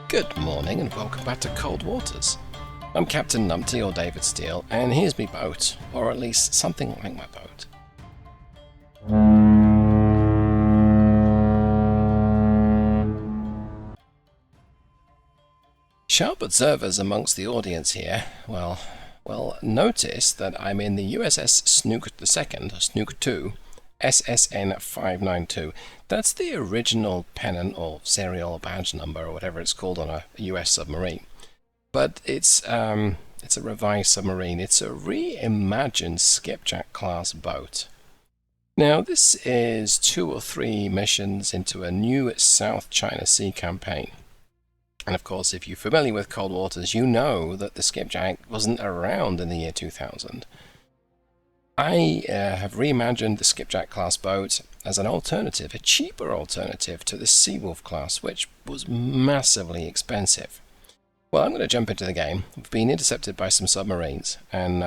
Good morning and welcome back to Cold Waters. I'm Captain Numpty or David Steele, and here's me boat, or at least something like my boat. Sharp observers amongst the audience here, well, notice that I'm in the USS Snook II, Snook II, SSN-592. That's the original pennant or serial badge number or whatever it's called on a US submarine. But it's a revised submarine. It's a reimagined Skipjack-class boat. Now this is 2 or 3 missions into a new South China Sea campaign. And of course, if you're familiar with Cold Waters, you know that the Skipjack wasn't around in the year 2000. I have reimagined the Skipjack-class boat as an alternative, a cheaper alternative to the Seawolf-class, which was massively expensive. Well, I'm going to jump into the game. We've been intercepted by some submarines, and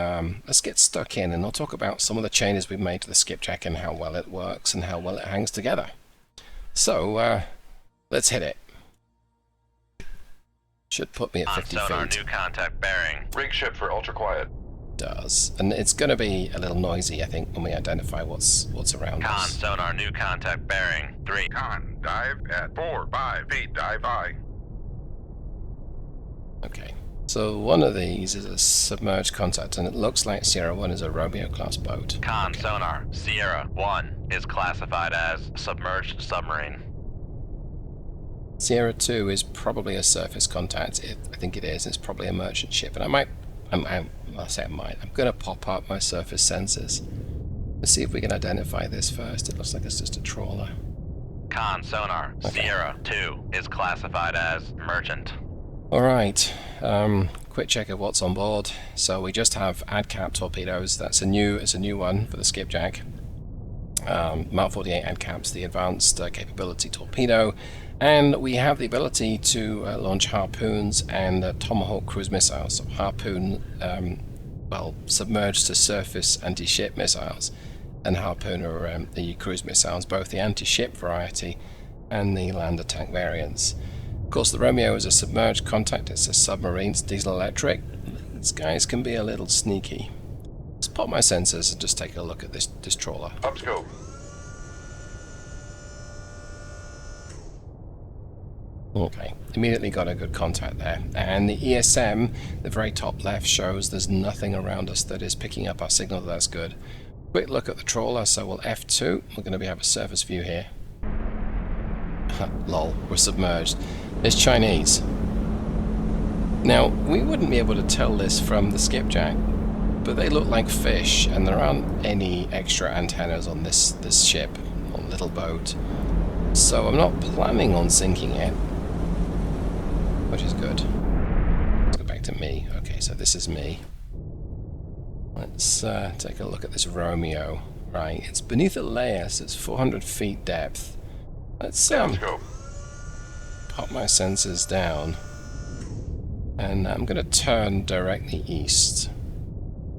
let's get stuck in, and I'll talk about some of the changes we've made to the Skipjack and how well it works and how well it hangs together. So, let's hit it. Should put me at 50 feet. Sonar, new contact bearing. Rig ship for ultra quiet. Does, and it's going to be a little noisy, I think, when we identify what's around Con, us. sonar, new contact bearing. 3. Con, dive at 4-5 feet, dive high. Okay, so one of these is a submerged contact, and it looks like Sierra 1 is a Romeo-class boat. Con, Okay. sonar, Sierra 1 is classified as submerged submarine. Sierra 2 is probably a surface contact. I think it is. It's probably a merchant ship, and I'm going to pop up my surface sensors. Let's see if we can identify this first. It looks like it's just a trawler. Con, sonar, Okay. Sierra 2 is classified as merchant. Alright, quick check of what's on board. So we just have ADCAP torpedoes. It's a new one for the Skipjack. Mark 48 ADCAP's the advanced capability torpedo. And we have the ability to launch harpoons and Tomahawk cruise missiles. So harpoon, submerged to surface anti-ship missiles, and harpoon are the cruise missiles, both the anti-ship variety and the land attack variants. Of course, the Romeo is a submerged contact. It's a submarine, it's diesel electric. These guys can be a little sneaky. Let's pop my sensors and just take a look at this trawler. Up scope. Okay, immediately got a good contact there. And the ESM, the very top left, shows there's nothing around us that is picking up our signal. That's good. Quick look at the trawler, so we'll F2. We're going to have a surface view here. Lol, we're submerged. It's Chinese. Now, we wouldn't be able to tell this from the Skipjack, but they look like fish, and there aren't any extra antennas on this ship, or little boat. So I'm not planning on sinking it, which is good. Let's go back to me. Okay, so this is me. Let's take a look at this Romeo. Right, it's beneath a layer, so it's 400 feet depth. Let's Down scope. pop my sensors down, and I'm going to turn directly east.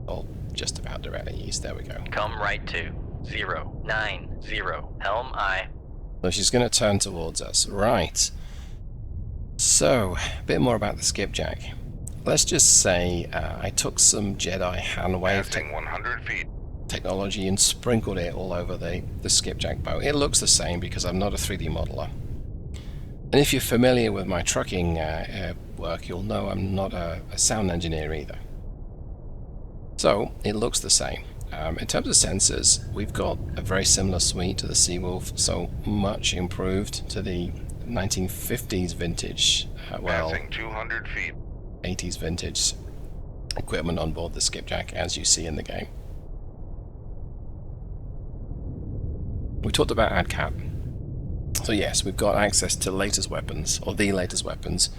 Or just about directly east. There we go. Come right to 090, helm I. So she's going to turn towards us. Right. So, a bit more about the Skipjack. Let's just say I took some Jedi handwave Passing 100 feet. technology and sprinkled it all over the Skipjack boat. It looks the same because I'm not a 3D modeler. And if you're familiar with my trucking work, you'll know I'm not a sound engineer either. So, it looks the same. In terms of sensors, we've got a very similar suite to the Seawolf, so much improved to the 1950s vintage, Passing 200 feet. 80s vintage equipment on board the Skipjack, as you see in the game. We talked about ADCAP. So yes, we've got access to latest weapons, or the latest weapons,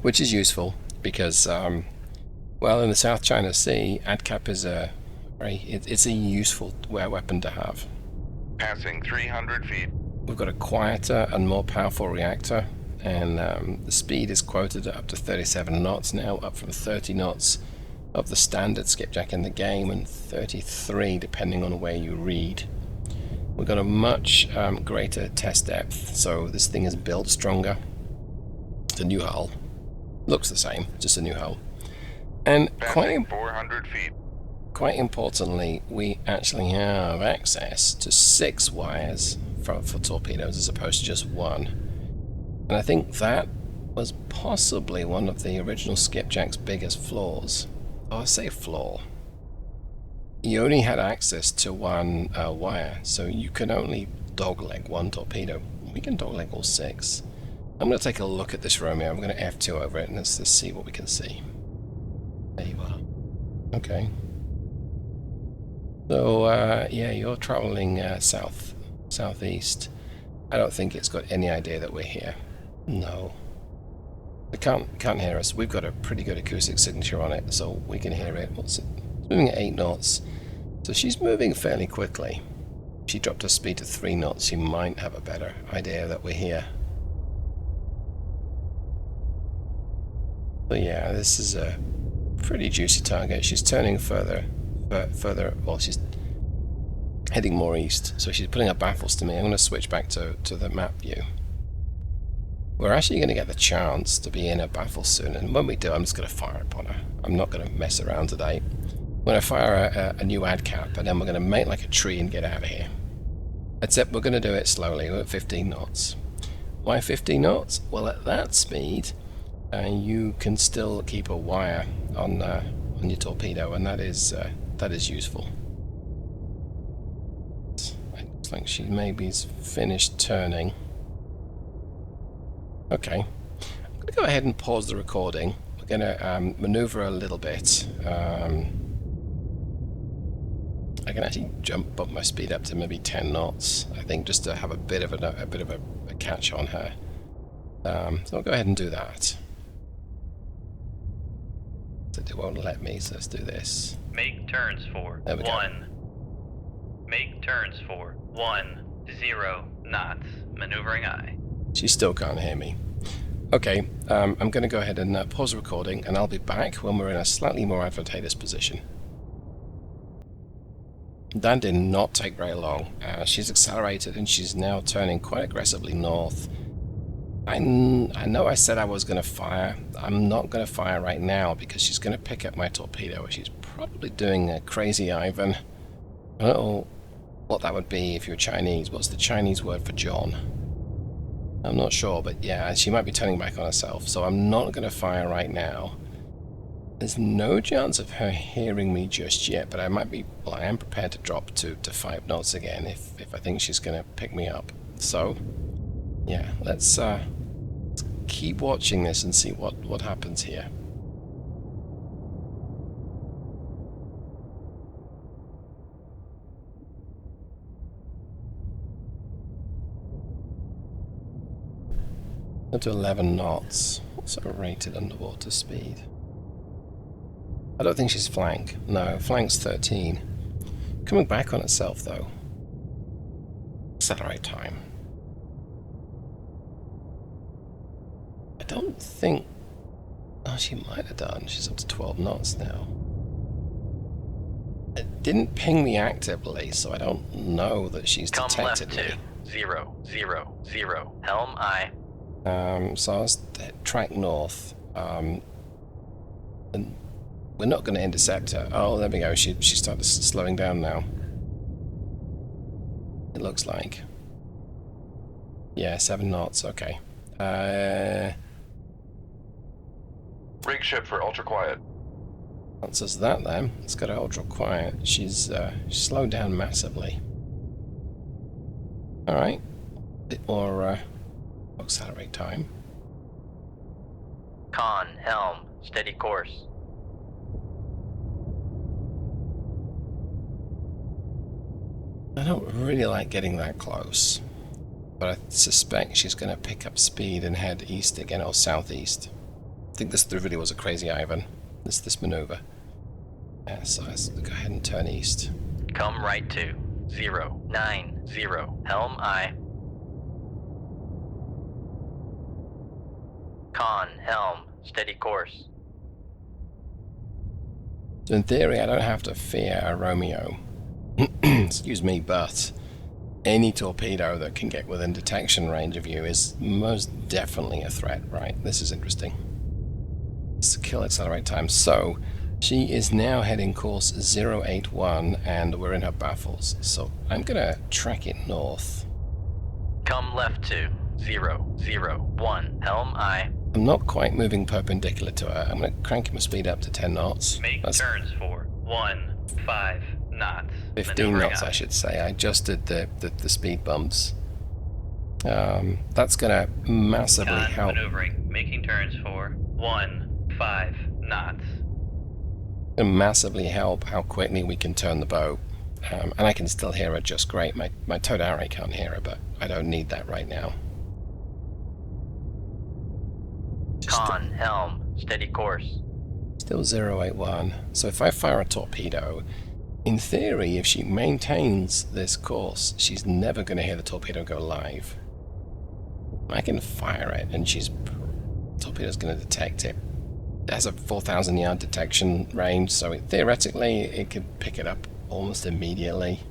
which is useful because, well, in the South China Sea, ADCAP is it's a useful weapon to have. Passing 300 feet. We've got a quieter and more powerful reactor, and the speed is quoted at up to 37 knots now, up from 30 knots of the standard skipjack in the game, and 33 depending on where you read. We've got a much greater test depth, so this thing is built stronger. It's a new hull. Looks the same, just a new hull. And Passing 400 feet. quite importantly, we actually have access to 6 wires for torpedoes as opposed to just 1. And I think that was possibly one of the original Skipjack's biggest flaws. Oh, I say flaw. You only had access to 1 wire, so you can only dogleg 1 torpedo. We can dogleg all 6. I'm going to take a look at this Romeo. I'm going to F2 over it and let's just see what we can see. There you are. Okay. So, yeah, you're traveling southeast. I don't think it's got any idea that we're here. No. It can't hear us. We've got a pretty good acoustic signature on it, so we can hear it. What's it? It's moving at 8 knots. So she's moving fairly quickly. If she dropped her speed to 3 knots, she might have a better idea that we're here. So yeah, this is a pretty juicy target. She's turning further, well, she's heading more east, so she's putting her baffles to me. I'm going to switch back to the map view. We're actually going to get the chance to be in her baffle soon, and when we do, I'm just going to fire upon her. I'm not going to mess around today. I'm going to fire a new ad cap, and then we're going to make like a tree and get out of here. Except we're going to do it slowly. We're at 15 knots. Why 15 knots? Well, at that speed, you can still keep a wire on your torpedo, and that is useful. It looks like she maybe's finished turning. Okay, I'm going to go ahead and pause the recording. We're going to maneuver a little bit. I can actually bump my speed up to maybe 10 knots. I think just to have a bit of a catch on her. So I'll go ahead and do that. It won't let me, so let's do this. Make turns for There we go. 1. Make turns for 10 knots. Maneuvering I. She still can't hear me. Okay, I'm going to go ahead and pause the recording, and I'll be back when we're in a slightly more advantageous position. That did not take very long. She's accelerated, and she's now turning quite aggressively north. I know I said I was going to fire. I'm not going to fire right now because she's going to pick up my torpedo. She's probably doing a crazy Ivan. I don't know what that would be if you're Chinese. What's the Chinese word for John? I'm not sure, but yeah, she might be turning back on herself, so I'm not going to fire right now. There's no chance of her hearing me just yet, but I might be, well, I am prepared to drop to 5 knots again if I think she's going to pick me up. So, yeah, let's keep watching this and see what happens here. Up to 11 knots. What's her rated underwater speed? I don't think she's flank. No, flank's 13. Coming back on itself, though. Accelerate time. I don't think... Oh, she might have done. She's up to 12 knots now. It didn't ping me actively, so I don't know that she's detected me. Come left 2. 0, 0, 0. Helm I. So I was track north. And we're not going to intercept her. Oh, there we go. She started slowing down now. It looks like. Yeah, 7 knots. Okay. Rig ship for ultra quiet. Answers that then. Let's go to ultra quiet. She's slowed down massively. All right. Bit more accelerate time. Con, helm, steady course. I don't really like getting that close, but I suspect she's going to pick up speed and head east again, or southeast. I think this really was a crazy Ivan, this maneuver. Yeah, so let's go ahead and turn east. Come right 2. 0, 9, 0. Helm I. Con, helm, steady course. So in theory, I don't have to fear a Romeo. Excuse me, but any torpedo that can get within detection range of you is most definitely a threat, right? This is interesting. It's kill accelerate time. So she is now heading course 081 and we're in her baffles. So I'm gonna track it north. Come left to 001, helm aye. I'm not quite moving perpendicular to her. I'm gonna crank my speed up to 10 knots. Make That's turns for 15 knots. 15 Maneuvering knots, aye. I should say. I adjusted the speed bumps. That's gonna massively Con help. maneuvering, making turns for 15 knots. Gonna massively help how quickly we can turn the boat. And I can still hear her just great. My towed array can't hear her, but I don't need that right now. Con, helm, steady course. Still 081. So if I fire a torpedo, in theory, if she maintains this course, she's never going to hear the torpedo go live. I can fire it, and torpedo's going to detect it. It has a 4,000 yard detection range, so theoretically it could pick it up almost immediately.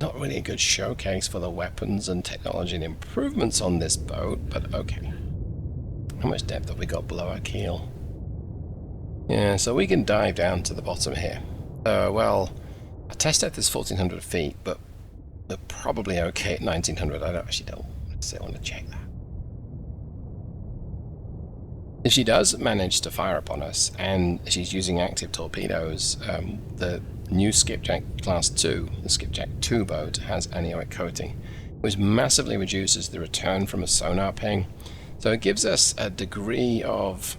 Not really a good showcase for the weapons and technology and improvements on this boat, but okay. How much depth have we got below our keel? Yeah, so we can dive down to the bottom here. Well, our test depth is 1,400 feet, but we're probably okay at 1,900. I don't necessarily want to check that. If she does manage to fire upon us, and she's using active torpedoes, the new Skipjack-class II, the Skipjack II boat, has aneroic coating, which massively reduces the return from a sonar ping. So it gives us a degree of...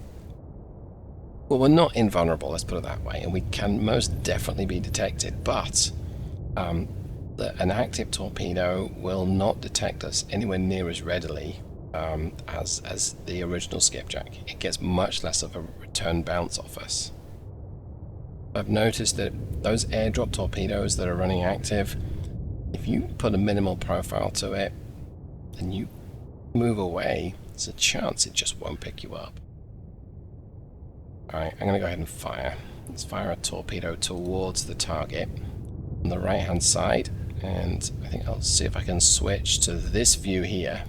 Well, we're not invulnerable, let's put it that way, and we can most definitely be detected, but an active torpedo will not detect us anywhere near as readily as the original Skipjack. It gets much less of a return bounce off us. I've noticed that those airdrop torpedoes that are running active, if you put a minimal profile to it and you move away, there's a chance it just won't pick you up. Alright, I'm going to go ahead and fire. Let's fire a torpedo towards the target on the right hand side, and I think I'll see if I can switch to this view here.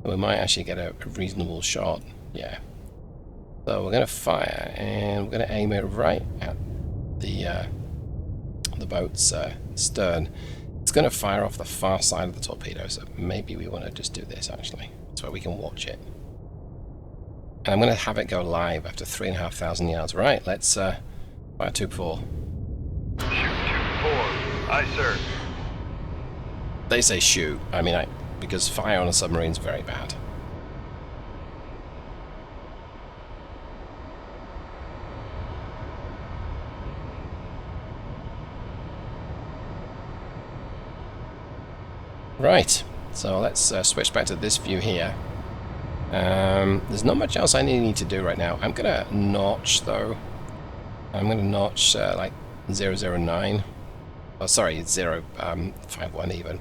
We might actually get a reasonable shot. Yeah. So we're going to fire, and we're going to aim it right at the boat's stern. It's going to fire off the far side of the torpedo, so maybe we want to just do this actually, so we can watch it. And I'm going to have it go live after 3,500 yards. Right, let's fire 2-4. Shoot 2-4. Aye, sir. They say shoot. I mean, because fire on a submarine is very bad. Right, so let's switch back to this view here. There's not much else I need to do right now. I'm gonna notch though. I'm gonna notch like 009. Oh, sorry, 051 even.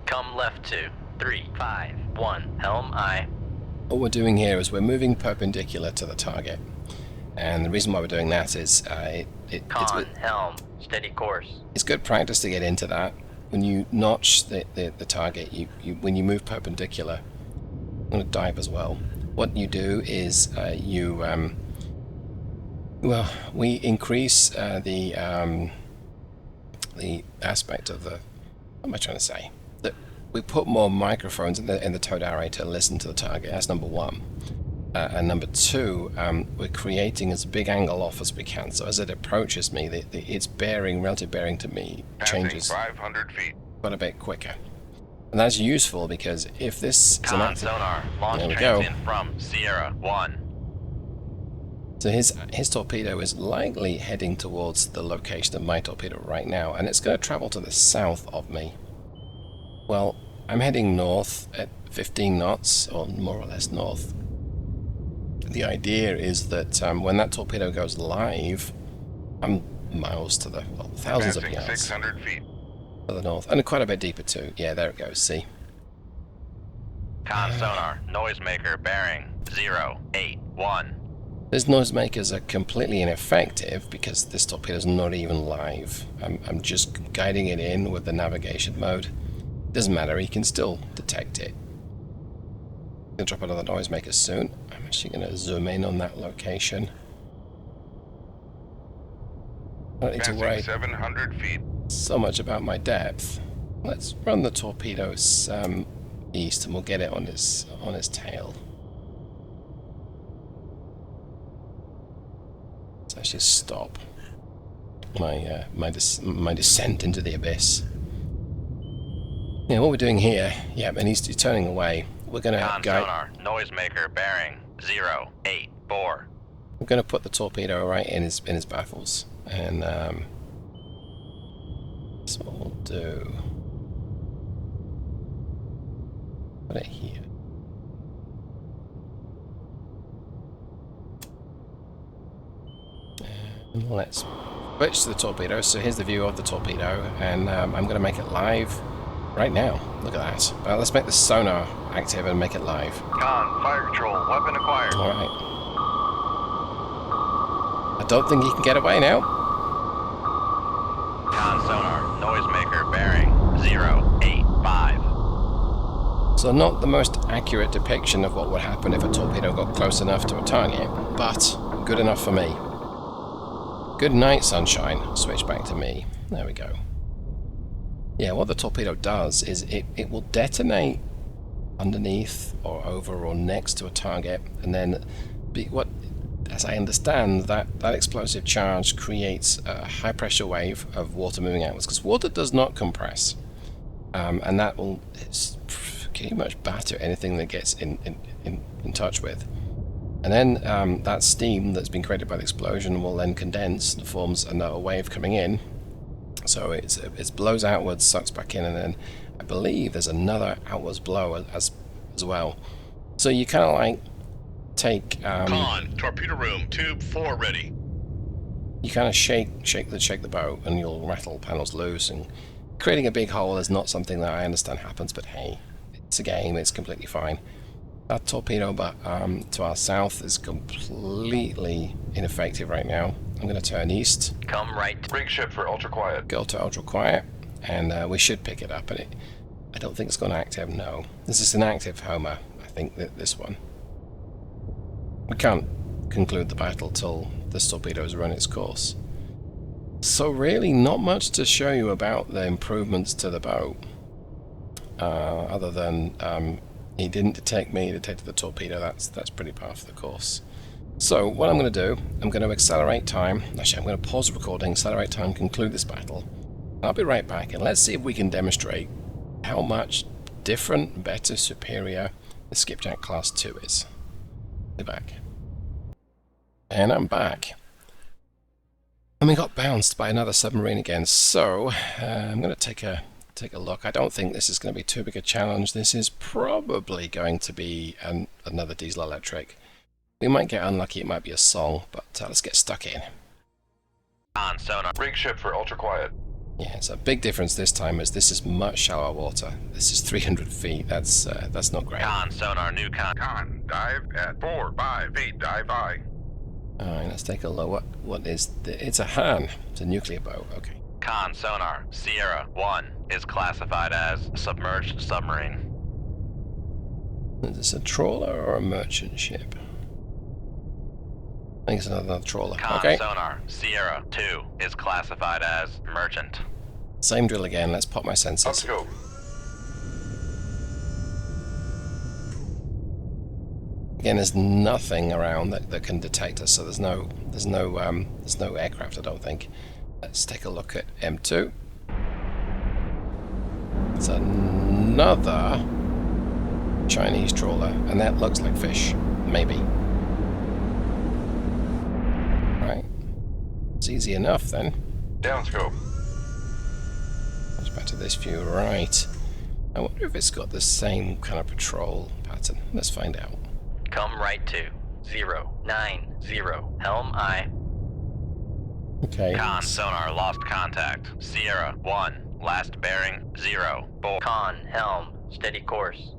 Come left to 351, helm aye. What we're doing here is we're moving perpendicular to the target, and the reason why we're doing that is Con, helm, steady course. it's good practice to get into that. When you notch the target, when you move perpendicular, I'm going to dive as well. What you do is we increase the aspect of the. What am I trying to say? That we put more microphones in the towed array to listen to the target. That's number one. And number two, we're creating as big angle off as we can. So as it approaches me, its relative bearing to me changes 500 feet. quite a bit quicker. And that's useful because if this is an Con active... sonar, launch There we go. transient from Sierra 1. So his torpedo is likely heading towards the location of my torpedo right now, and it's going to travel to the south of me. Well, I'm heading north at 15 knots, or more or less north. The idea is that when that torpedo goes live, I'm miles to the, well, thousands of Passing yards 600 feet. to the north, and quite a bit deeper too. Yeah, there it goes, see? Con sonar, noisemaker bearing 081. These noisemakers are completely ineffective because this torpedo is not even live. I'm just guiding it in with the navigation mode. Doesn't matter, he can still detect it. I'm going to drop another noisemaker soon. I'm actually going to zoom in on that location. I don't need to worry 700 feet. so much about my depth. Let's run the torpedoes east, and we'll get it on his tail. Let's actually stop my descent into the abyss. Yeah, what we're doing here? Yeah, and he's turning away. We're gonna Sonar, noisemaker bearing 084. We're gonna put the torpedo right in his baffles, and that's what we'll do. Put it here. And let's switch to the torpedo. So here's the view of the torpedo, and I'm going to make it live right now. Look at that. Let's make the sonar active and make it live. Con, fire control, weapon acquired. Alright. I don't think he can get away now. Con sonar, noisemaker bearing 085. So not the most accurate depiction of what would happen if a torpedo got close enough to a target, but good enough for me. Good night, sunshine. Switch back to me. There we go. Yeah, what the torpedo does is it will detonate underneath or over or next to a target, and then as I understand, that explosive charge creates a high pressure wave of water moving outwards, because water does not compress, and that will pretty much batter anything that gets in touch with. And then that steam that's been created by the explosion will then condense and forms another wave coming in. So it blows outwards, sucks back in, and then I believe there's another outwards blow as well. So you kind of like take Con, torpedo room, tube 4 ready. You kind of shake the boat, and you'll rattle panels loose, and creating a big hole is not something that I understand happens, but hey, it's a game, it's completely fine. That torpedo to our south is completely ineffective right now. I'm going to turn east. Come right. Rig ship for ultra quiet. Go to ultra quiet, and we should pick it up. And I don't think it's going to active. No, this is an active Homer. I think that this one. We can't conclude the battle till this torpedo has run its course. So really, not much to show you about the improvements to the boat, other than. He didn't detect me, he detected the torpedo. That's pretty par for the course. So what I'm going to do, I'm going to accelerate time. Actually, I'm going to pause the recording, accelerate time, conclude this battle. I'll be right back, and let's see if we can demonstrate how much different, better, superior the Skipjack-class 2 is. Be back. And I'm back. And we got bounced by another submarine again, so I'm going to take a look. I don't think this is going to be too big a challenge. This is probably going to be another diesel electric. We might get unlucky, it might be a song, but let's get stuck in. Con sonar. Rig ship for ultra quiet. Yeah, it's a big difference this time, as this is much shallower water. This is 300 feet. That's not great. Con sonar, new con. Con, dive at 4-5 feet, dive by. Alright, let's take a look. What is it's a Han. It's a nuclear boat. Okay. Con sonar, Sierra 1 is classified as submerged submarine. Is this a trawler or a merchant ship? I think it's another trawler. Con Okay. sonar, Sierra 2 is classified as merchant. Same drill again. Let's pop my sensors. Let's go. Again, there's nothing around that can detect us, so there's no aircraft, I don't think. Let's take a look at M2. It's another Chinese trawler, and that looks like fish, maybe. Right, it's easy enough then. Downscope. Let's back to this view, right. I wonder if it's got the same kind of patrol pattern. Let's find out. Come right to 090. Helm I. Okay. Con sonar, lost contact. Sierra 1, last bearing 04. Con helm. Steady course.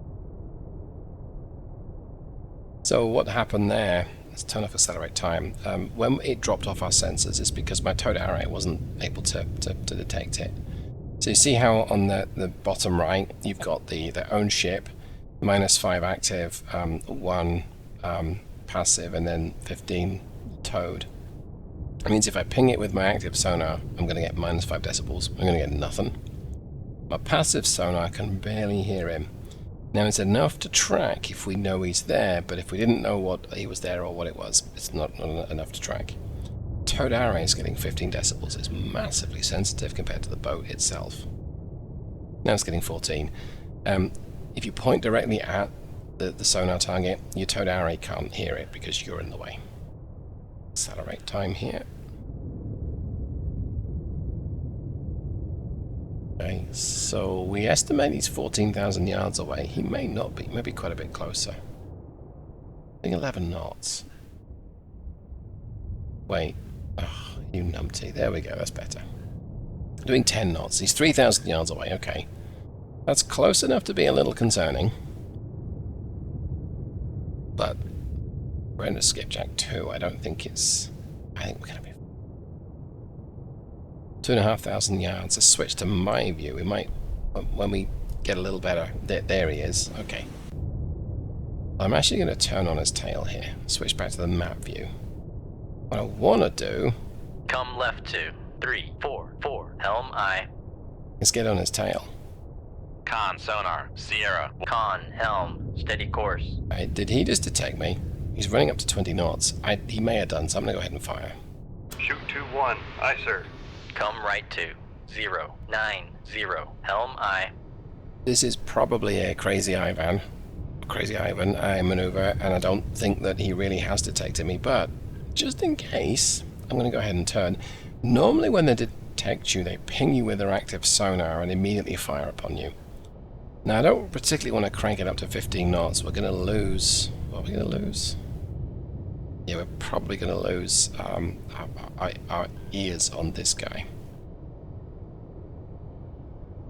So what happened there let's turn off accelerate time. When it dropped off our sensors, it's because my towed array wasn't able to detect it. So you see how on the bottom right, you've got their own ship, -5 active, 1 passive, and then 15 towed. That means if I ping it with my active sonar, I'm going to get -5 decibels. I'm going to get nothing. My passive sonar can barely hear him. Now it's enough to track if we know he's there, but if we didn't know what he was there or what it was, it's not enough to track. Towed array is getting 15 decibels. It's massively sensitive compared to the boat itself. Now it's getting 14. If you point directly at the sonar target, your towed array can't hear it because you're in the way. Accelerate time here. Okay, so we estimate he's 14,000 yards away. He may not be, maybe quite a bit closer. I think 11 knots. Wait, oh, you numpty. There we go, that's better. Doing 10 knots. He's 3,000 yards away, okay. That's close enough to be a little concerning. But we're in a Skipjack II. I don't think it's... I think we're going to be... 2,500 yards. Let's switch to my view. We might, when we get a little better... There he is. Okay. I'm actually going to turn on his tail here. Switch back to the map view. What I want to do... Come left 2, 3, 4, 4, helm I. Is get on his tail. Con, sonar, Sierra. Con, helm, steady course. Did he just detect me? He's running up to 20 knots. He may have done, so I'm going to go ahead and fire. Shoot 2-1. Aye, sir. Come right 2, 0, 9, 0, helm I. This is probably a Crazy Ivan maneuver, and I don't think that he really has detected me, but just in case, I'm going to go ahead and turn. Normally when they detect you, they ping you with their active sonar and immediately fire upon you. Now I don't particularly want to crank it up to 15 knots. We're going to lose... What are we going to lose? Yeah, we're probably going to lose our ears on this guy.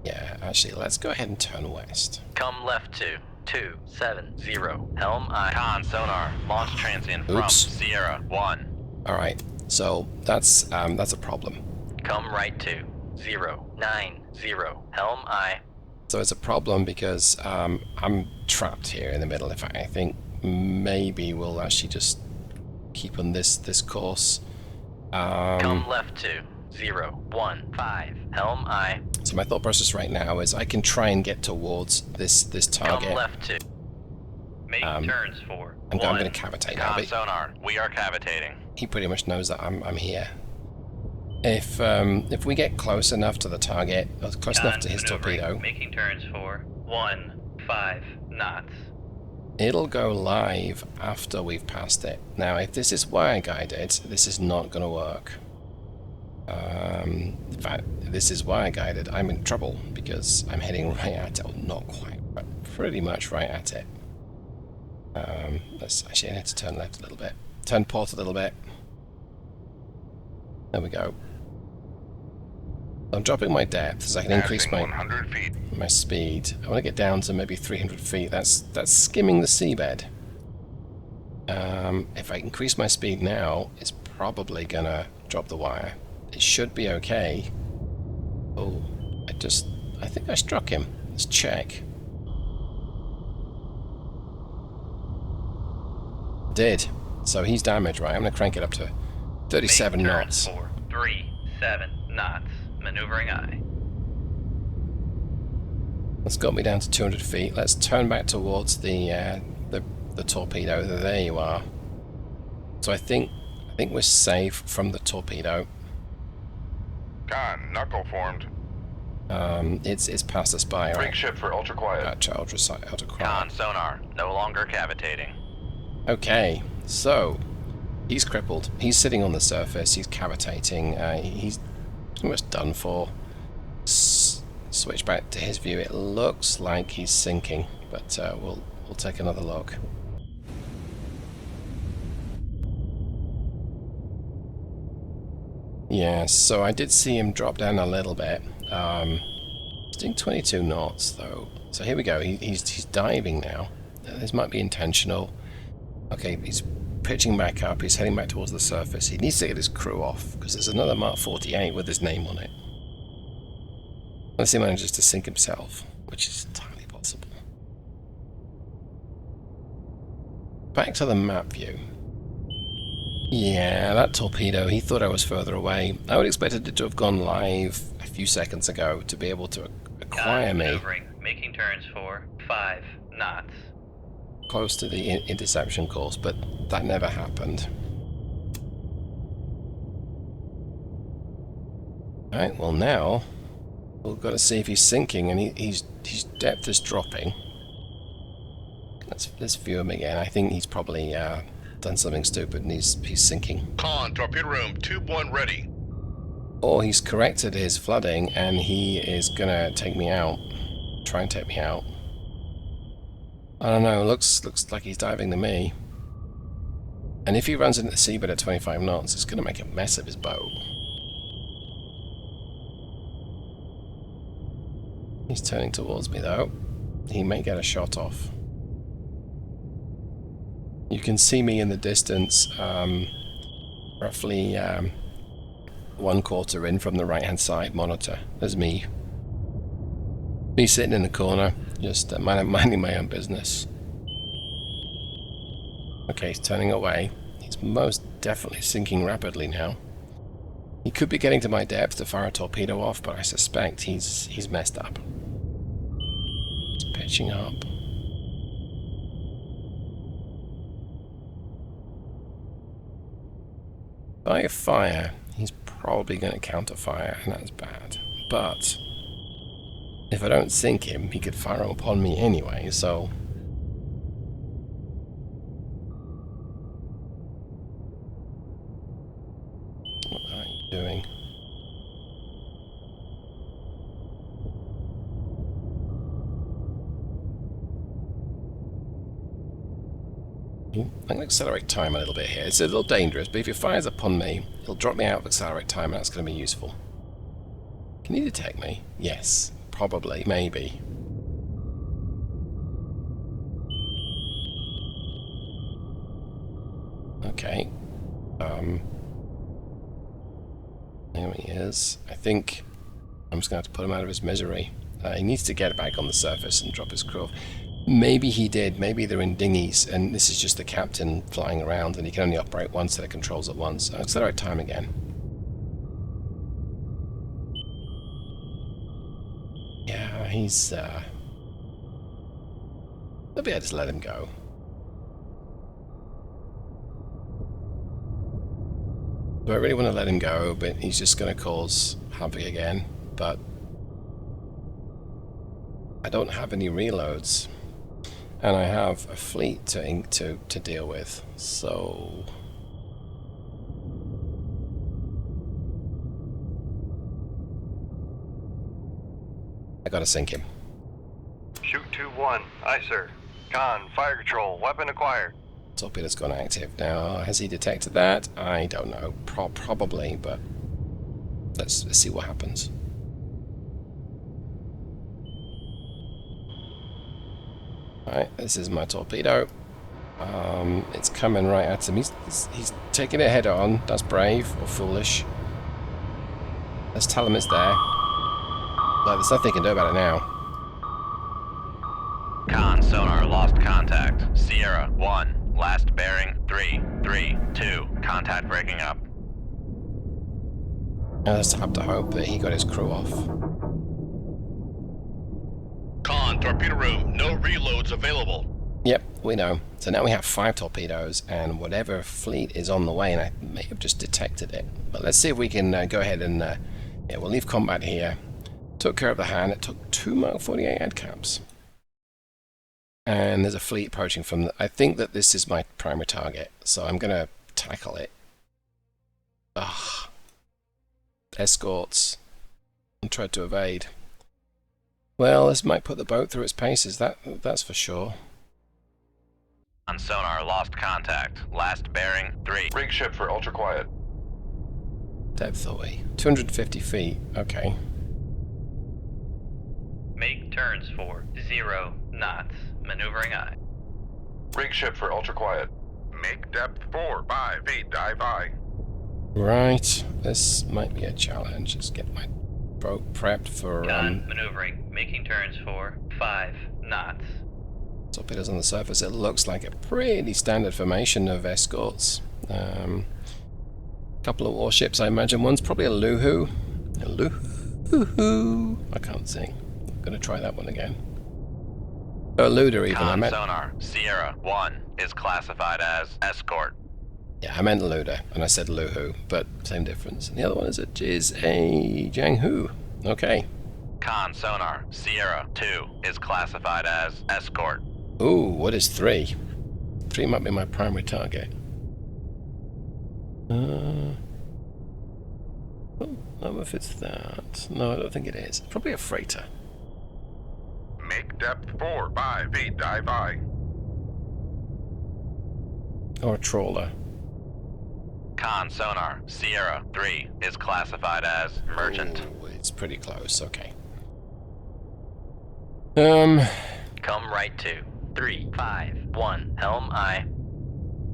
Yeah, actually, let's go ahead and turn west. Come left 2, 2, 7, 0, helm I. Con, sonar, launch transient from Oops. Sierra 1. Alright, so that's a problem. Come right 2, 0, 9, 0, helm I. So it's a problem because I'm trapped here in the middle. In fact, I think maybe we'll actually just keep on this course. Come left 2, 0, 1, 5, helm I. So my thought process right now is I can try and get towards this target. Come left 2. Make turns for I'm 1. going to cavitate now. Con, But sonar, we are cavitating. he pretty much knows that I'm here. If we get close enough to the target, or close enough to his torpedo, Making turns for 1, 5 knots. it'll go live after we've passed it. Now, if this is wire guided, this is not going to work. In fact, this is wire guided. I'm in trouble because I'm heading right at it. Well, not quite, but pretty much right at it. Let's actually, I need to turn left a little bit. Turn port a little bit. There we go. I'm dropping my depth so I can increase Passing my 100 feet. speed. I want to get down to maybe 300 feet. That's skimming the seabed. If I increase my speed now, it's probably gonna drop the wire. It should be okay. Oh, I think I struck him. Let's check. Did. So he's damaged, right? I'm gonna crank it up to 37 Make knots. turns for 3, 7 knots. Maneuvering I. That's got me down to 200 feet. Let's turn back towards the torpedo. There you are. So I think we're safe from the torpedo. Con, knuckle formed. It's passed us by, Break right? ship for ultra quiet. Ultra quiet. Con, sonar, no longer cavitating. Okay, so he's crippled. He's sitting on the surface. He's cavitating. He's almost done for. Switch back to his view. It looks like he's sinking, but we'll take another look. Yeah, so I did see him drop down a little bit. He's doing 22 knots though. So here we go. He's diving now. This might be intentional. Okay, he's pitching back up. He's heading back towards the surface. He needs to get his crew off, because there's another Mark 48 with his name on it. Unless he manages to sink himself, which is entirely possible. Back to the map view. Yeah, that torpedo, he thought I was further away. I would expect it to have gone live a few seconds ago to be able to acquire me. Maneuvering, making turns for 5 knots. Close to the interception course, but that never happened. Alright, well now we've got to see if he's sinking, and his depth is dropping. Let's view him again. I think he's probably done something stupid and he's sinking. Con, torpedo room, tube 1 ready. Or he's corrected his flooding and he is gonna take me out. Try and take me out. I don't know, looks like he's diving to me. And if he runs into the seabed at 25 knots, it's gonna make a mess of his boat. He's turning towards me though. He may get a shot off. You can see me in the distance, roughly 1/4 in from the right hand side monitor. There's me. Me sitting in the corner, just minding my own business. Okay, he's turning away. He's most definitely sinking rapidly now. He could be getting to my depth to fire a torpedo off, but I suspect he's messed up. He's pitching up. If I fire, he's probably going to counter-fire, and that's bad. But if I don't sink him, he could fire upon me anyway, so... What are you doing? I'm going to accelerate time a little bit here. It's a little dangerous, but if he fires upon me, he'll drop me out of accelerate time, and that's going to be useful. Can he detect me? Yes. Probably. Maybe. Okay. There he is. I think I'm just going to have to put him out of his misery. He needs to get back on the surface and drop his crew off. Maybe he did. Maybe they're in dinghies, and this is just the captain flying around, and he can only operate one set of controls at once. I'll accelerate time again. Yeah, he's... Maybe I just let him go. Do I really want to let him go, but he's just going to cause havoc again. But I don't have any reloads. And I have a fleet to deal with, so... I gotta sink him. Shoot 2-1. Aye, sir. Con, fire control. Weapon acquired. Torpedo's gone active. Now, has he detected that? I don't know. Probably, but... Let's see what happens. Alright, this is my torpedo. It's coming right at him. He's taking it head on. That's brave or foolish. Let's tell him it's there. But there's nothing he can do about it now. Con, sonar lost contact. Sierra 1, last bearing 332. Contact breaking up. I just have to hope that he got his crew off. Con, torpedo room, no reloads available. Yep, we know. So now we have 5 torpedoes, and whatever fleet is on the way, and I may have just detected it. But let's see if we can go ahead and... yeah, we'll leave combat here. Took care of the hand. It took 2 Mark 48 head caps. And there's a fleet approaching from the... I think that this is my primary target, so I'm going to tackle it. Ugh. Escorts. And tried to evade. Well, this might put the boat through its paces, that's for sure. On sonar lost contact. Last bearing 3. Rig ship for ultra quiet. Depth are we? 250 feet. Okay. Make turns for 0 knots. Maneuvering aye. Rig ship for ultra quiet. Make depth 4 by feet, dive I. Right, this might be a challenge. Just get my boat prepped for Con maneuvering, making turns for 5 knots. torpedoes on the surface. It looks like a pretty standard formation of escorts. Couple of warships, I imagine. One's probably a Luhu. A Luhu. I can't sing. I'm gonna try that one again. Oh, Luda even. I Con meant sonar, Sierra 1 is classified as escort. yeah, I meant Luda, and I said Luhu, but same difference. And the other one is a Jianghu. Okay. Con sonar, Sierra 2 is classified as escort. Ooh, what is 3? 3 might be my primary target. Oh, I don't know if it's that. No, I don't think it is. Probably a freighter. Make depth 4 by feet, dive I. Or a trawler. Con sonar, Sierra 3 is classified as merchant. Ooh, it's pretty close, okay. Come right to 3, 5, 1, helm I.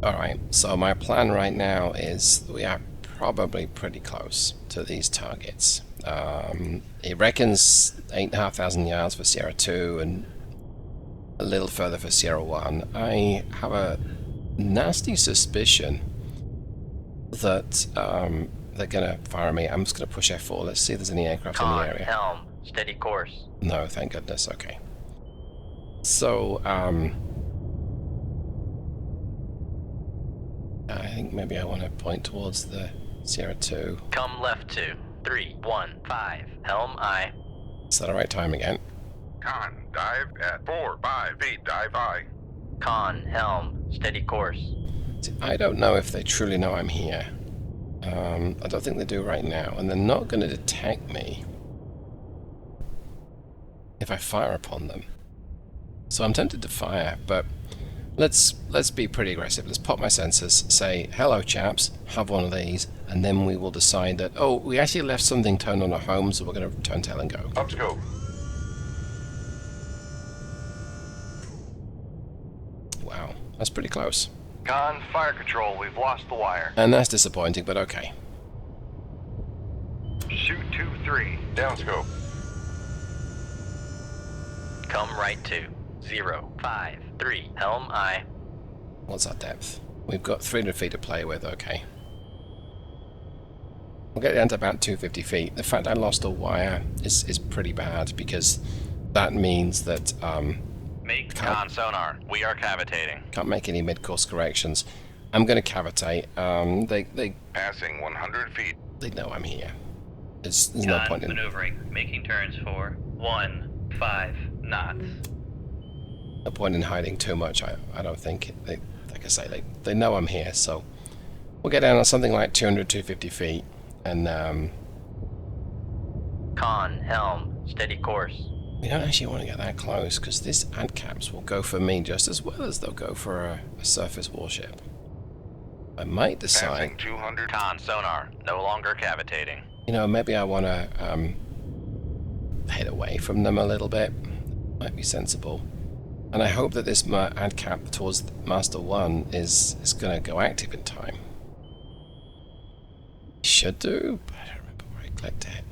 Alright, so my plan right now is we are probably pretty close to these targets. It reckons 8,500 yards for Sierra 2 and a little further for Sierra 1. I have a nasty suspicion that they're gonna fire me. I'm just gonna push F4. Let's see if there's any aircraft in the Con, area. helm, steady course. No, thank goodness. Okay. So, I think maybe I want to point towards the Sierra 2. Come left to 3, 1, 5, helm I. Is that the right time again? Con, dive at 4 by feet, dive I. Con, helm, steady course. See, I don't know if they truly know I'm here. I don't think they do right now, and they're not going to detect me if I fire upon them. So I'm tempted to fire, but let's be pretty aggressive. Let's pop my sensors, say, hello chaps, have one of these, and then we will decide that, oh, we actually left something turned on our home, so we're going to turn tail and go. Up scope. Wow, that's pretty close. Con, fire control, we've lost the wire. And that's disappointing, but okay. Shoot 2-3. Down scope. Come right to 0, 5, 3, helm I. What's our depth? We've got 300 feet to play with, okay. We'll get down to about 250 feet. The fact I lost a wire is pretty bad, because that means that Make con sonar, we are cavitating. can't make any mid-course corrections. I'm going to cavitate. They Passing 100 feet. know I'm here. There's no Con point in... maneuvering, making turns for 1, 5 knots. No point in hiding too much. I don't think. Like I say, they know I'm here, so we'll get down on something like 200, 250 feet, and Con, helm, steady course. we don't actually want to get that close, because this AdCaps will go for me just as well as they'll go for a surface warship. I might decide, Passing 200. Con sonar, no longer cavitating. you know, maybe I want to head away from them a little bit. Might be sensible. And I hope that this AdCap towards Master 1 is going to go active in time. Should do, but I don't remember where I clicked it.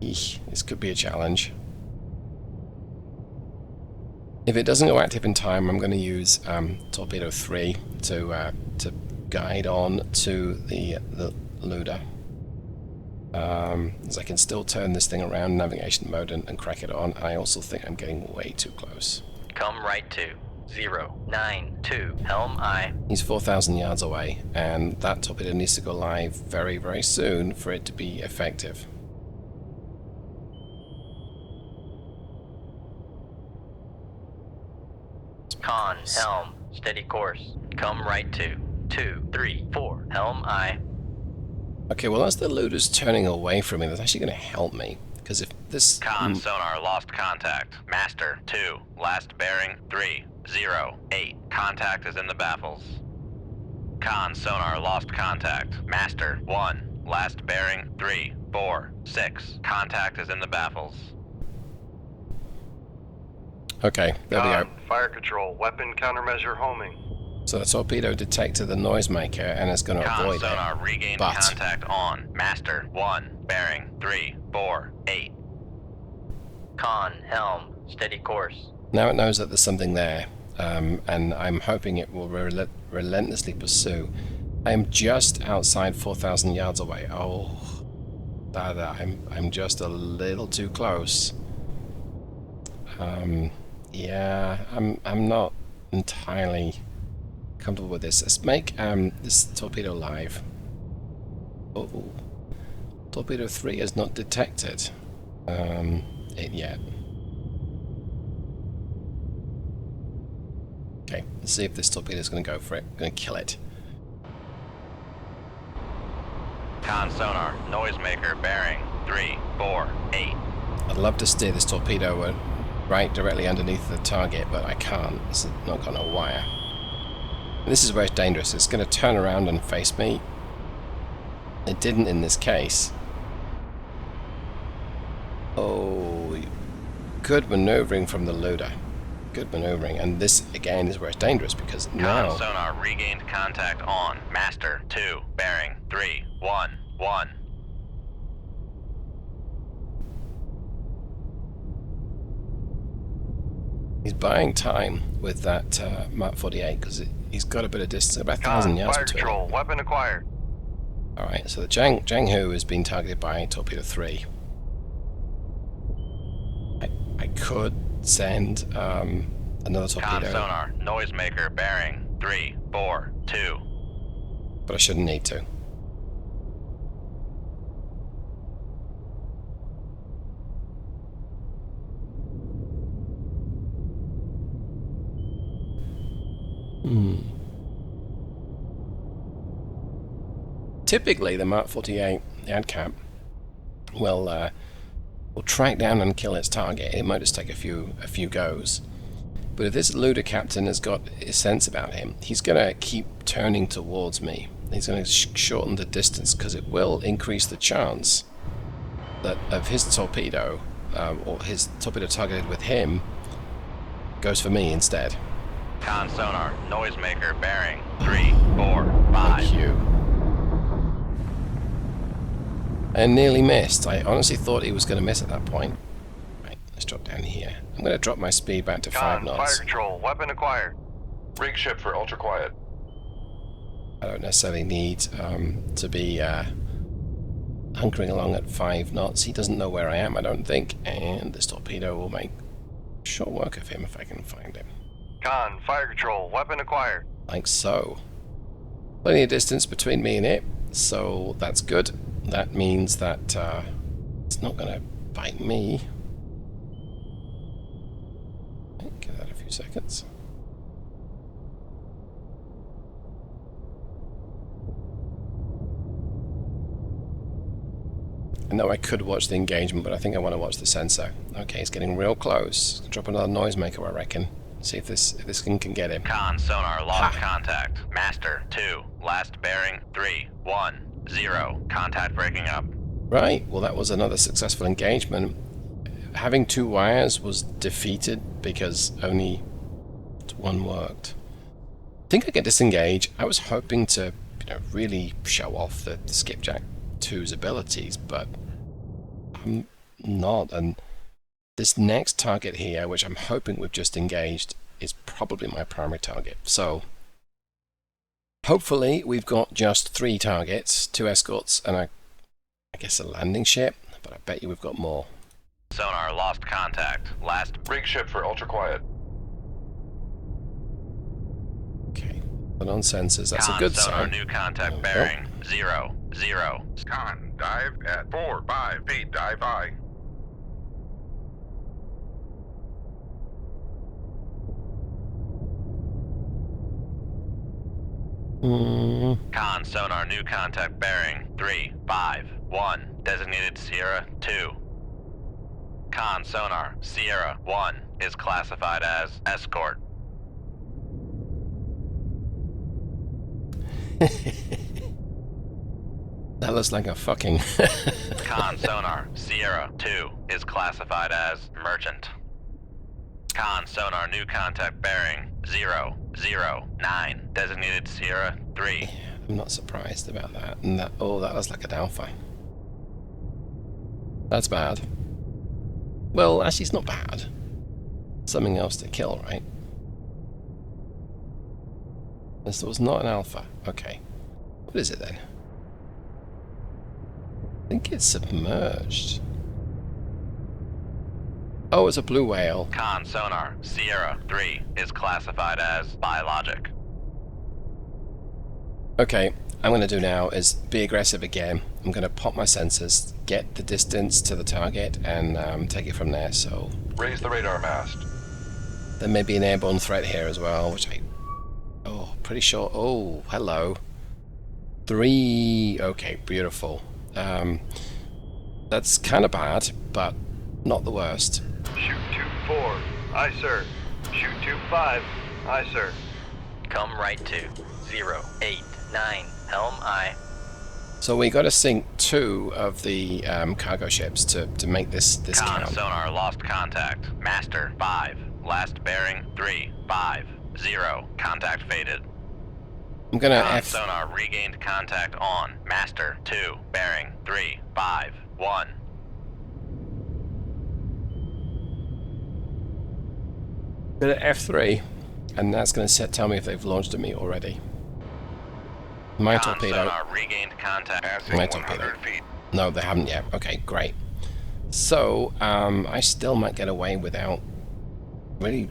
Eesh, this could be a challenge. If it doesn't go active in time, I'm going to use Torpedo 3 to guide on to the Luda. As I can still turn this thing around in navigation mode and crack it on. I also think I'm getting way too close. Come right to 0, 9, 2, helm I. He's 4,000 yards away, and that torpedo needs to go live very, very soon for it to be effective. Con, helm, steady course. Come right to 2, 3, 4, helm I. Okay, well, as the Luda's turning away from me, that's actually going to help me. Because if this... Con sonar lost contact. Master 2, last bearing 308. Contact is in the baffles. Con sonar lost contact. Master 1, last bearing 346. Contact is in the baffles. Okay, there we go. Con, fire control, weapon countermeasure homing. So the torpedo detected the noisemaker and is going to Con avoid sonar it. regained But contact on. Master 1, bearing 348. Con, helm, steady course. now it knows that there's something there, and I'm hoping it will relentlessly pursue. I am just outside 4,000 yards away. Oh, I'm just a little too close. Yeah, I'm not entirely comfortable with this. Let's make this torpedo live. Oh, torpedo 3 is not detected it yet. Okay, let's see if this torpedo is going to go for it. I'm going to kill it. Con sonar, noisemaker bearing 348. I'd love to steer this torpedo right directly underneath the target, but I can't. It's not got no wire. This is where it's dangerous. It's going to turn around and face me. It didn't in this case. Oh, good maneuvering from the Luda. Good maneuvering, and this again is where it's dangerous because now. Con sonar regained contact on. Master 2, bearing 311. He's buying time with that Mark 48 because he's got a bit of distance, about 1,000 yards fire between. control, weapon acquired. Alright, so the Jianghu has been targeted by Torpedo 3. I could send another Con torpedo, sonar, noisemaker bearing 342. but I shouldn't need to. Typically, the Mark 48, the ADCAP, will track down and kill its target. It might just take a few goes. But if this Luda captain has got a sense about him, he's going to keep turning towards me. He's going to shorten the distance because it will increase the chance that of his torpedo, or his torpedo targeted with him, goes for me instead. Con sonar, noisemaker bearing 345. Thank you. I nearly missed. I honestly thought he was going to miss at that point. Right, let's drop down here. I'm going to drop my speed back to 5 Con, knots. fire control, weapon acquired. Rig ship for ultra quiet. I don't necessarily need to be hunkering along at 5 knots. He doesn't know where I am, I don't think, and this torpedo will make short work of him if I can find him. Con, fire control, weapon acquired. Like so. Plenty of distance between me and it, so that's good. That means that it's not going to bite me. Give that a few seconds. I know I could watch the engagement, but I think I want to watch the sensor. Okay, it's getting real close. Drop another noisemaker, I reckon. See if this can get him. Con sonar lost contact. Master 2, last bearing 310. Contact breaking up. Right, well that was another successful engagement. Having 2 wires was defeated because only 1 worked. I think I can disengage. I was hoping to, really show off the Skipjack II's abilities, but I'm not. And this next target here, which I'm hoping we've just engaged, is probably my primary target. So hopefully we've got just 3 targets, 2 escorts, and I guess a landing ship, but I bet you we've got more. Sonar lost contact. Last Rig ship for ultra quiet. Okay, but on sensors, that's a Con good sonar sign. new contact Oh, bearing 00. Con, dive at 4 feet, dive I. Con sonar new contact bearing 351. Designated Sierra 2. Con sonar Sierra 1 is classified as escort. That looks like a fucking... Con sonar Sierra 2 is classified as merchant. Con sonar new contact bearing 009. Designated Sierra 3. I'm not surprised about that. And that, oh, that was like an alpha. That's bad. Well, actually, it's not bad. Something else to kill, right? This was not an alpha. Okay. What is it then? I think it's submerged. Oh, it's a blue whale. Con sonar Sierra 3 is classified as biologic. Okay, I'm going to do now is be aggressive again. I'm going to pop my sensors, get the distance to the target, and take it from there. So Raise the radar mast. there may be an airborne threat here as well, which I... Oh, pretty sure... Oh, hello. 3... Okay, beautiful. That's kind of bad, but not the worst. Shoot 2-4. Aye, sir. Shoot 2-5. Aye, sir. Come right to 089. Helm aye. So we got to sink 2 of the cargo ships to make this Con count. sonar lost contact. Master 5. Last bearing 350. Contact faded. I'm gonna Con sonar regained contact on. Master 2. Bearing 351. Bit of F3, and that's going to tell me if they've launched at me already. My Con torpedo. sonar regained contact. Passing My 100 torpedo. feet. No, they haven't yet. Okay, great. So, I still might get away without really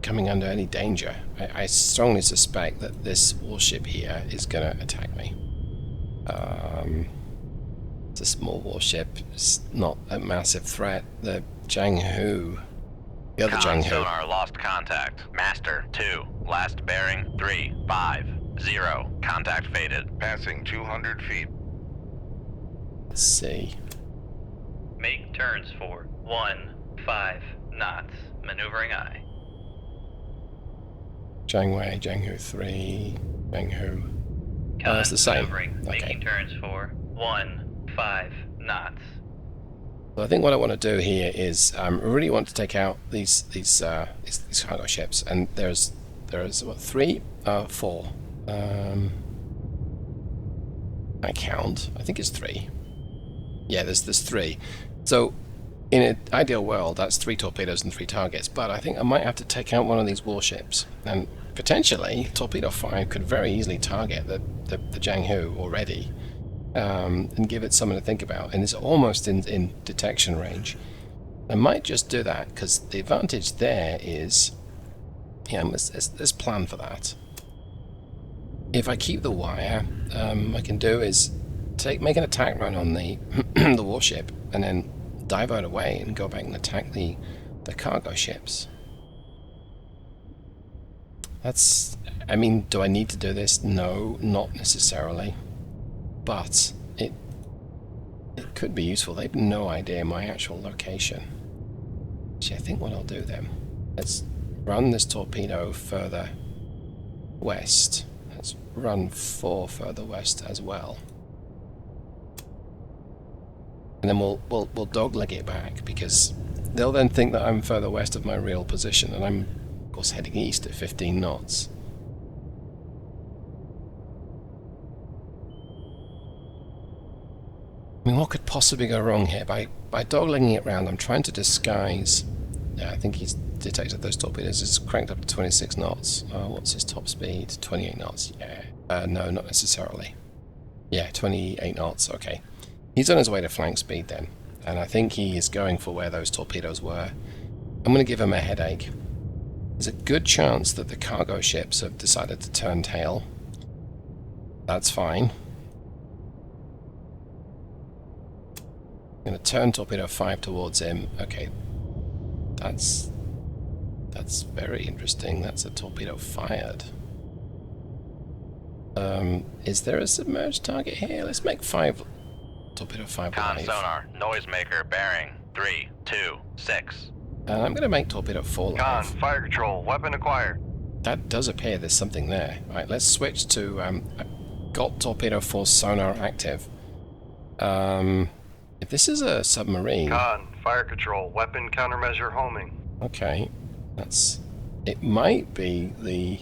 coming under any danger. I strongly suspect that this warship here is going to attack me. It's a small warship. It's not a massive threat. The Jianghu... The other Con Jianghu. sonar lost contact. Master 2. Last bearing 350. Contact faded. Passing 200 feet. Let's see. Make turns for 15 knots. Maneuvering aye. Jianghu 3, Jianghu. Con it's the same. maneuvering. Okay. Making turns for 15 knots. So I think what I want to do here is I really want to take out these cargo ships, and there's what 3, 4. I count. I think it's 3. Yeah, there's 3. So in an ideal world, that's 3 torpedoes and 3 targets. But I think I might have to take out one of these warships, and potentially Torpedo 5 could very easily target the Jianghu already. And give it something to think about, and it's almost in detection range. I might just do that because the advantage there is, yeah, let's plan for that. If I keep the wire, I can do is make an attack run on the the warship, and then divert away and go back and attack the cargo ships. That's, I mean, do I need to do this? No, not necessarily. But it could be useful. They've no idea my actual location. Actually, I think what I'll do then, let's run this torpedo further west. Let's run 4 further west as well. And then we'll dogleg it back, because they'll then think that I'm further west of my real position, and I'm of course heading east at 15 knots. I mean, what could possibly go wrong here? By doglegging it round, I'm trying to disguise... Yeah, I think he's detected those torpedoes. It's cranked up to 26 knots. What's his top speed? 28 knots, yeah. No, not necessarily. Yeah, 28 knots, okay. He's on his way to flank speed then. And I think he is going for where those torpedoes were. I'm going to give him a headache. There's a good chance that the cargo ships have decided to turn tail. That's fine. I'm going to turn torpedo 5 towards him. Okay, that's very interesting. That's a torpedo fired. Is there a submerged target here? Let's make 5 torpedo 5 Con live. sonar noisemaker bearing 326. And I'm going to make torpedo 4 Con, live. fire control, weapon acquired. That does appear there's something there. Right, let's switch to got torpedo 4 sonar active. If this is a submarine... Con, fire control, weapon countermeasure homing. Okay, that's... It might be the...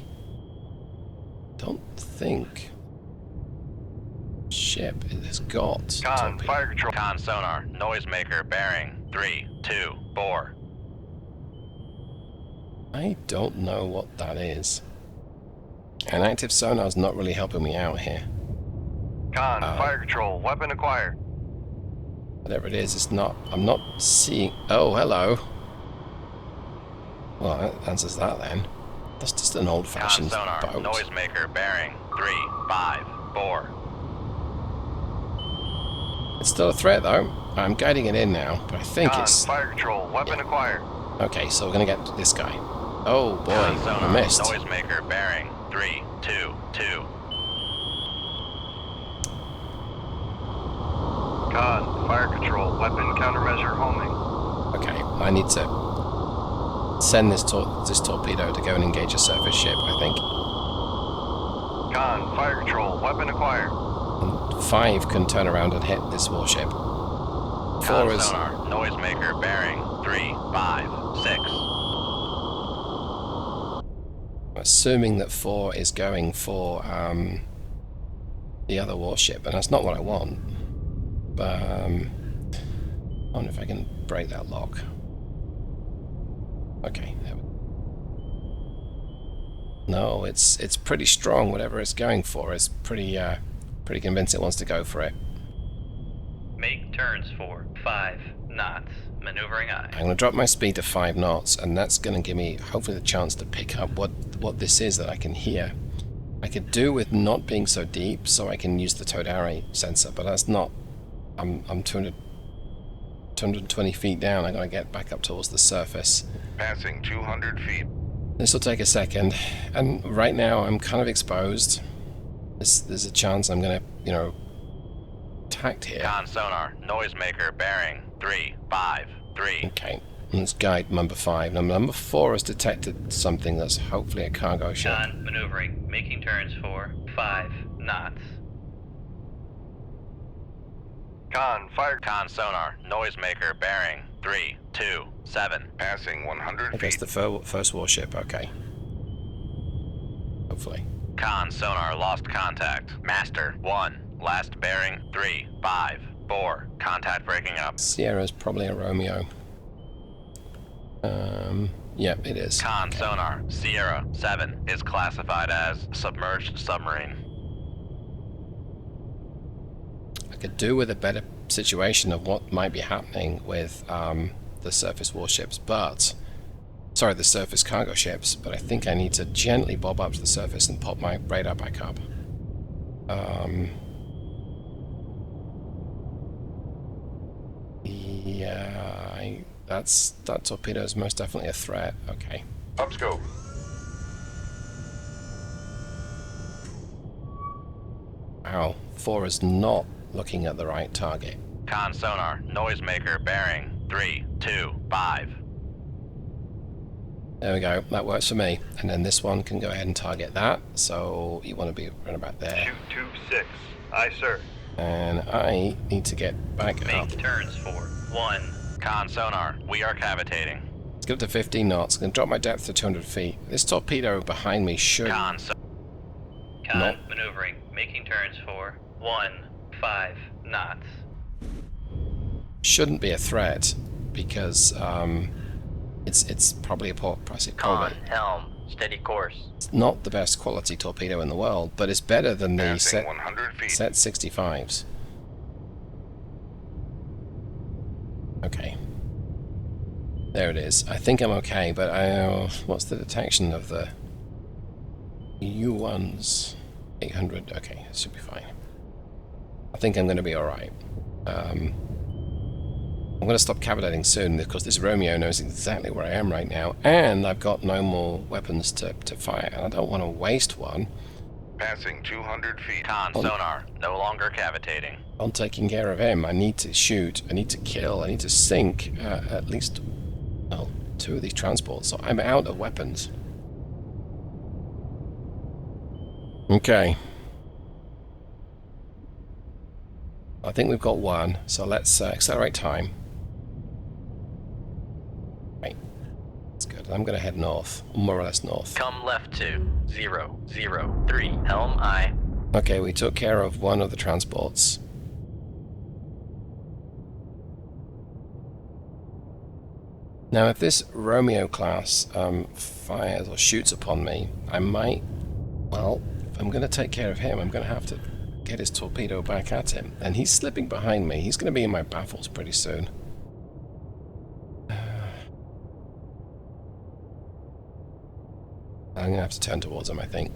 Don't think... Ship it has got... Con, torpedo. fire control. Con sonar, noisemaker, bearing 3, 2, 4. I don't know what that is. An active sonar's not really helping me out here. Con, fire control. Weapon acquired. Whatever it is, it's not... I'm not seeing... Oh, hello. Well, that answers that then. That's just an Con old-fashioned sonar, boat. noisemaker, bearing 3, 5, 4. It's still a threat, though. I'm guiding it in now, but I think Con, it's... fire control. Weapon acquired. Okay, so we're gonna get this guy. Oh boy, Con sonar, I missed. noisemaker, bearing 3, 2, 2. Con, fire control. Weapon countermeasure homing. Okay, I need to send this torpedo to go and engage a surface ship, I think. Con, fire control. Weapon acquired. And 5 can turn around and hit this warship. 4 Con is... sonar, noisemaker, bearing 3, 5, 6. Assuming that 4 is going for the other warship, and that's not what I want. But I wonder if I can break that lock. Okay, there we go. No, it's pretty strong. Whatever it's going for is pretty convinced it wants to go for it. Make turns for 5 knots. Maneuvering eye. I'm going to drop my speed to 5 knots, and that's going to give me hopefully the chance to pick up what this is that I can hear. I could do with not being so deep, so I can use the towed array sensor, but that's not... I'm 220 feet down. I got to get back up towards the surface. Passing 200 feet. This will take a second, and right now I'm kind of exposed. There's a chance I'm going to, you know, tacked here. Con sonar, noisemaker, bearing 3, 5, 3. Okay, let's guide number 5. Number 4 has detected something that's hopefully a cargo ship. Con, maneuvering. Making turns for 5 knots. Con, fire. Con sonar, noisemaker, bearing 3, 2, 7. Passing 100 I guess feet. the first warship, okay. Hopefully. Con sonar, lost contact. Master 1, last bearing 3, 5, 4. Contact breaking up. Sierra's probably a Romeo. Yep, it is. Con Okay. sonar, Sierra 7 is classified as submerged submarine. I could do with a better situation of what might be happening with the surface warships, but... Sorry, the surface cargo ships, but I think I need to gently bob up to the surface and pop my radar back up. Yeah, that torpedo is most definitely a threat. Okay. Upscope. Wow, 4 is not looking at the right target. Con sonar, noisemaker, bearing 3, 2, 5. There we go, that works for me. And then this one can go ahead and target that, so you want to be right about there. Shoot tube 6. Aye, sir. And I need to get back up. Make turns for 1. Con sonar, we are cavitating. Let's get up to 15 knots. I'm going to drop my depth to 200 feet. This torpedo behind me should... Con Con, No. maneuvering. Making turns for 1, 5 knots. shouldn't be a threat, because it's probably a poor price. Con, helm, steady course. It's not the best quality torpedo in the world, but it's better than the Passing 100 feet. set 65s. Okay. There it is. I think I'm okay, but what's the detection of the U1s? 800. Okay, that should be fine. I think I'm going to be alright. I'm going to stop cavitating soon because this Romeo knows exactly where I am right now, and I've got no more weapons to fire, and I don't want to waste one Passing 200 feet. Con sonar, no longer cavitating. on taking care of him. I need to shoot, I need to kill, I need to sink at least, well, 2 of these transports, so I'm out of weapons. Okay. I think we've got one, so let's accelerate time. Right. But I'm going to head north, more or less north. Come left to 003. Helm aye. Okay, we took care of one of the transports. Now, if this Romeo-class fires or shoots upon me, I might... Well, if I'm going to take care of him, I'm going to have to get his torpedo back at him. And he's slipping behind me. He's going to be in my baffles pretty soon. I'm going to have to turn towards him, I think.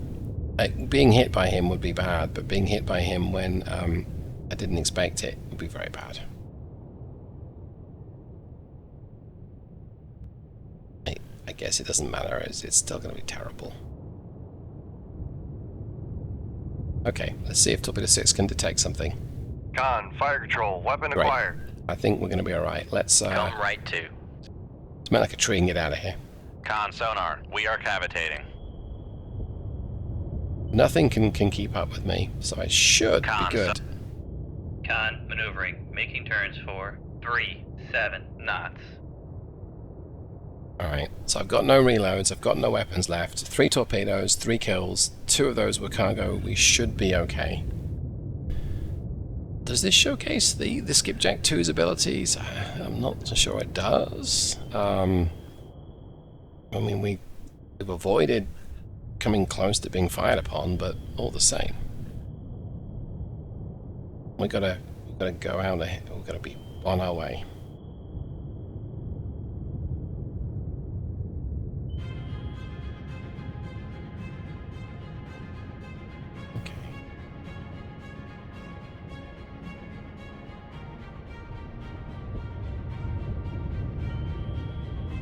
Being hit by him would be bad, but being hit by him when I didn't expect it would be very bad. I guess it doesn't matter, it's still going to be terrible. Okay, let's see if Torpedo 6 can detect something. Con, fire control, weapon acquired. I think we're going to be alright. Let's Come right to. smell like a tree and get out of here. Con sonar, we are cavitating. Nothing can keep up with me, so I should be good. Con maneuvering, making turns for 37 knots. Alright, so I've got no reloads, I've got no weapons left. 3 torpedoes, 3 kills, 2 of those were cargo. We should be okay. Does this showcase the Skipjack II's abilities? I'm not so sure it does. I mean, we've avoided coming close to being fired upon, but all the same. We gotta go out ahead. We've gotta be on our way. Okay.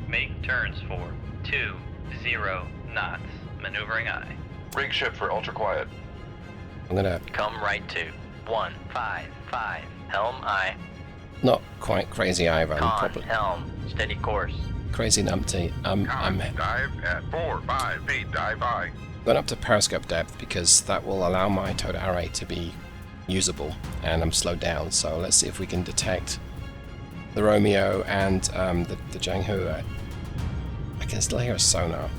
Make turns for 20 knots. Maneuvering aye. Rig ship for ultra quiet. I'm gonna Come right to 155. Helm aye. not quite crazy either. I'm Con probably helm. Steady course. crazy numpty. I'm Dive at 4-5 feet, dive aye. going up to periscope depth because that will allow my towed array to be usable, and I'm slowed down. So let's see if we can detect the Romeo and the Jianghu. I can still hear a sonar.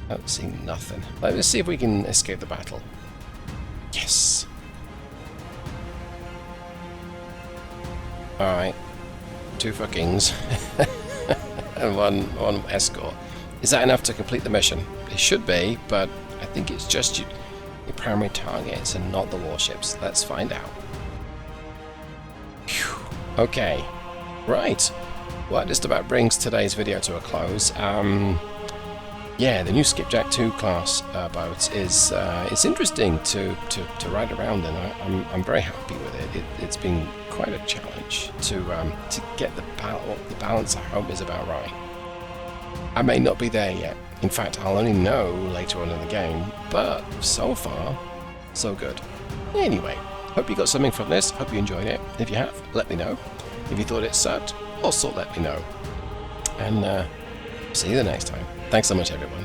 I don't see nothing. Let's see if we can escape the battle. Yes. All right. 2 fuckings and one escort. Is that enough to complete the mission? It should be, but I think it's just your primary targets and not the warships. Let's find out. Whew. Okay. Right. Well, that just about brings today's video to a close. Yeah, the new Skipjack II class boat is it's interesting to ride around in. I'm very happy with it. It's been quite a challenge to get the balance I hope is about right. I may not be there yet. In fact, I'll only know later on in the game. But so far, so good. Anyway, hope you got something from this. Hope you enjoyed it. If you have, let me know. If you thought it sucked, also let me know. And see you the next time. Thanks so much, everyone.